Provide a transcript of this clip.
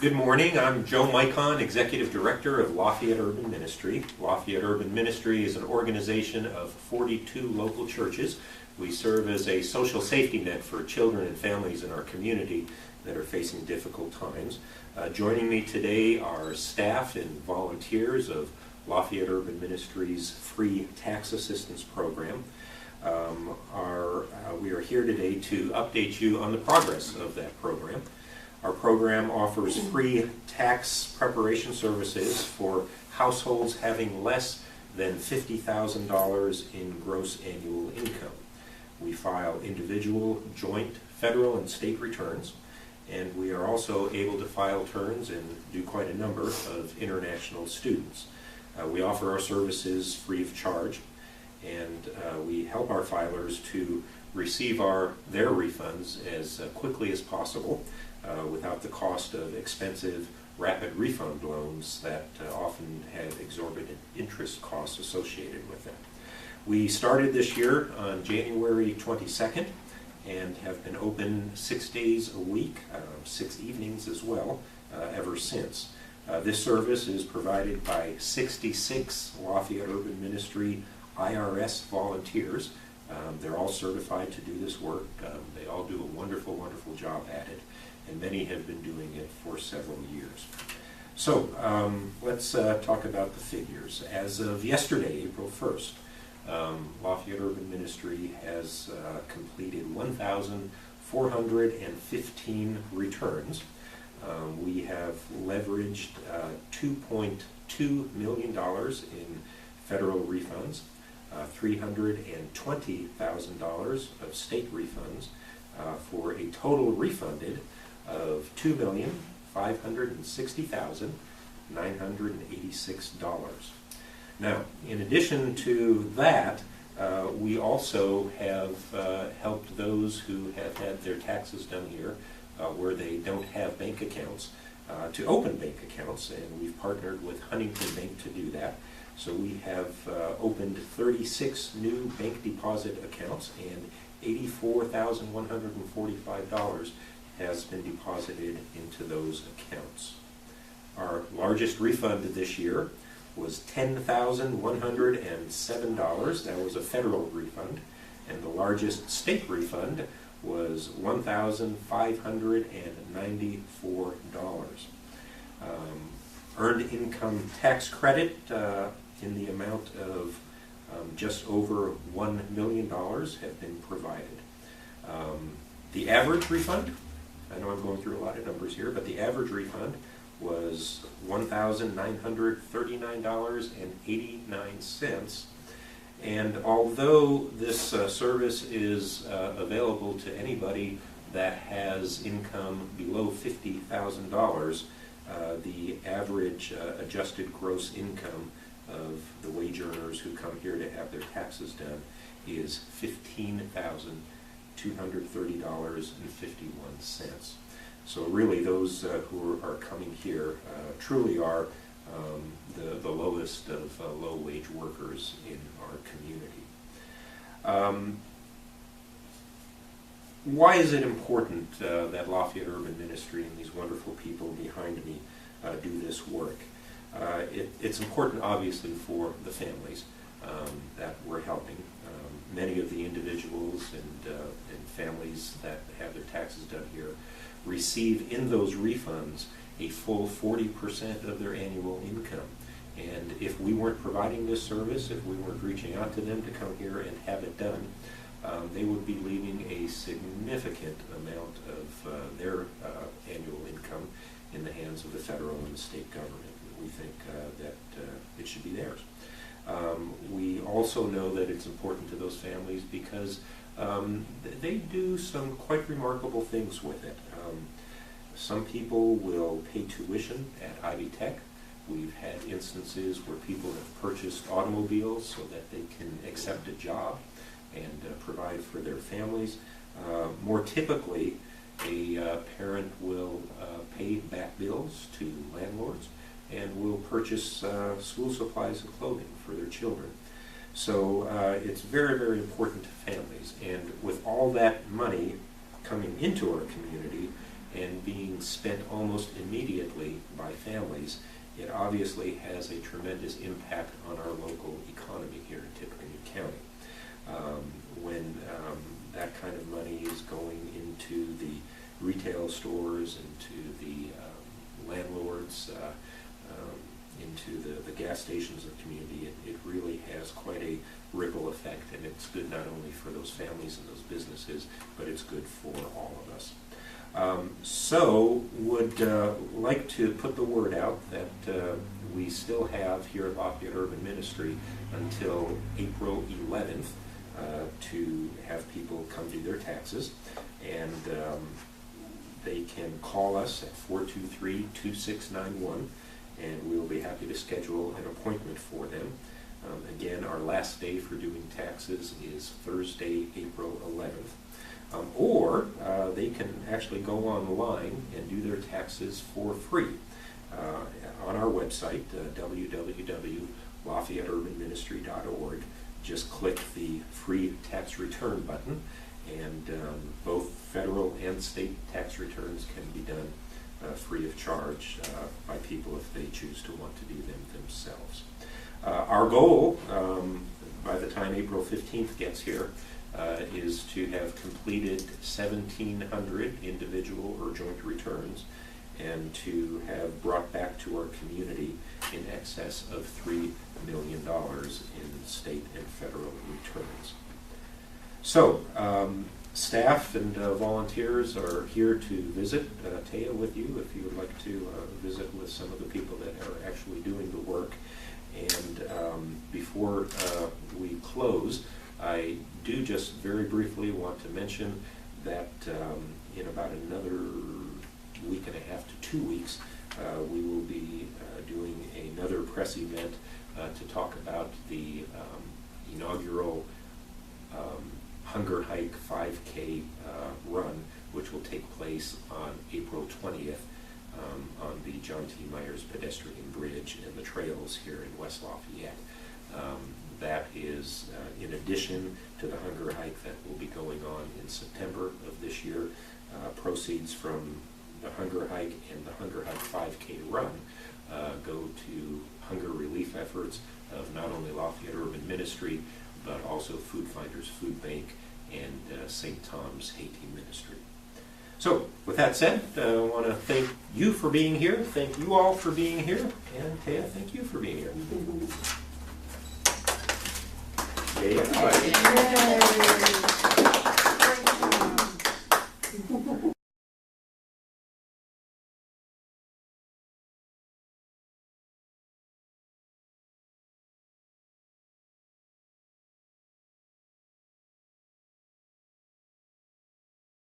Good morning. I'm Joe Micon, Executive Director of Lafayette Urban Ministry. Lafayette Urban Ministry is an organization of 42 local churches. We serve as a social safety net for children and families in our community that are facing difficult times. Joining me today are staff and volunteers of Lafayette Urban Ministry's free tax assistance program. We are here today to update you on the progress of that program. Our program offers free tax preparation services for households having less than $50,000 in gross annual income. We file individual, joint, federal, and state returns, and we are also able to file returns and do quite a number of international students. We offer our services free of charge, and we help our filers to receive their refunds as quickly as possible without the cost of expensive rapid refund loans that often have exorbitant interest costs associated with them. We started this year on January 22nd and have been open 6 days a week, 6 evenings as well, ever since. This service is provided by 66 Lafayette Urban Ministry IRS volunteers. They're all certified to do this work. They all do a wonderful, wonderful job at it, and many have been doing it for several years. So let's talk about the figures. As of yesterday, April 1st, Lafayette Urban Ministry has completed 1,415 returns. We have leveraged $2.2 million in federal refunds, $320,000 of state refunds, for a total refunded of $2,560,986. Now, in addition to that, we also have helped those who have had their taxes done here where they don't have bank accounts to open bank accounts, and we've partnered with Huntington Bank to do that. So we have opened 36 new bank deposit accounts, and $84,145 has been deposited into those accounts. Our largest refund this year was $10,107. That was a federal refund. And the largest state refund was $1,594. Earned income tax credit in the amount of just over $1 million have been provided. The average refund, I know I'm going through a lot of numbers here, but the average refund was $1,939.89. And although this service is available to anybody that has income below $50,000, the average adjusted gross income of the wage earners who come here to have their taxes done is $15,230.51. So really those who are coming here truly are the lowest of low-wage workers in our community. Why is it important that Lafayette Urban Ministry and these wonderful people behind me do this work? It's important, obviously, for the families that we're helping. Many of the individuals and families that have their taxes done here receive in those refunds a full 40% of their annual income. And if we weren't providing this service, if we weren't reaching out to them to come here and have it done, they would be leaving a significant amount of their annual income in the hands of the federal and the state government. We think that it should be theirs. We also know that it's important to those families because they do some quite remarkable things with it. Some people will pay tuition at Ivy Tech. We've had instances where people have purchased automobiles so that they can accept a job and provide for their families. More typically, a parent will pay back bills to landlords and will purchase school supplies and clothing for their children. So it's very, very important to families. And with all that money coming into our community and being spent almost immediately by families, it obviously has a tremendous impact on our local economy here in Tippecanoe County. When that kind of money is going into the retail stores, into the landlords, into the gas stations of the community, it really has quite a ripple effect, and it's good not only for those families and those businesses, but it's good for all of us. So would like to put the word out that we still have here at Lafayette Urban Ministry until April 11th to have people come do their taxes, and they can call us at 423-2691, and we'll be happy to schedule an appointment for them. Again, our last day for doing taxes is Thursday, April 11th. Or they can actually go online and do their taxes for free on our website, www.LafayetteUrbanMinistry.org. Just click the free tax return button, and both federal and state tax returns can be done free of charge by people if they choose to want to do them themselves. Our goal, by the time April 15th gets here, is to have completed 1,700 individual or joint returns, and to have brought back to our community in excess of $3 million in state and federal returns. So, staff and volunteers are here to visit Taya with you if you would like to visit with some of the people that are actually doing the work. And before we close, I do just very briefly want to mention that in about another week and a half to 2 weeks, we will be doing another press event to talk about the inaugural Hunger Hike 5K run, which will take place on April 20th on the John T. Myers pedestrian bridge and the trails here in West Lafayette. That is in addition to the Hunger Hike that will be going on in September of this year. Proceeds from the Hunger Hike and the Hunger Hike 5K run go to hunger relief efforts of not only Lafayette Urban Ministry, but also Food Finders Food Bank and St. Thomas Haiti Ministry. So, with that said, I want to thank you for being here, thank you all for being here, and Taya, thank you for being here. Yay, everybody.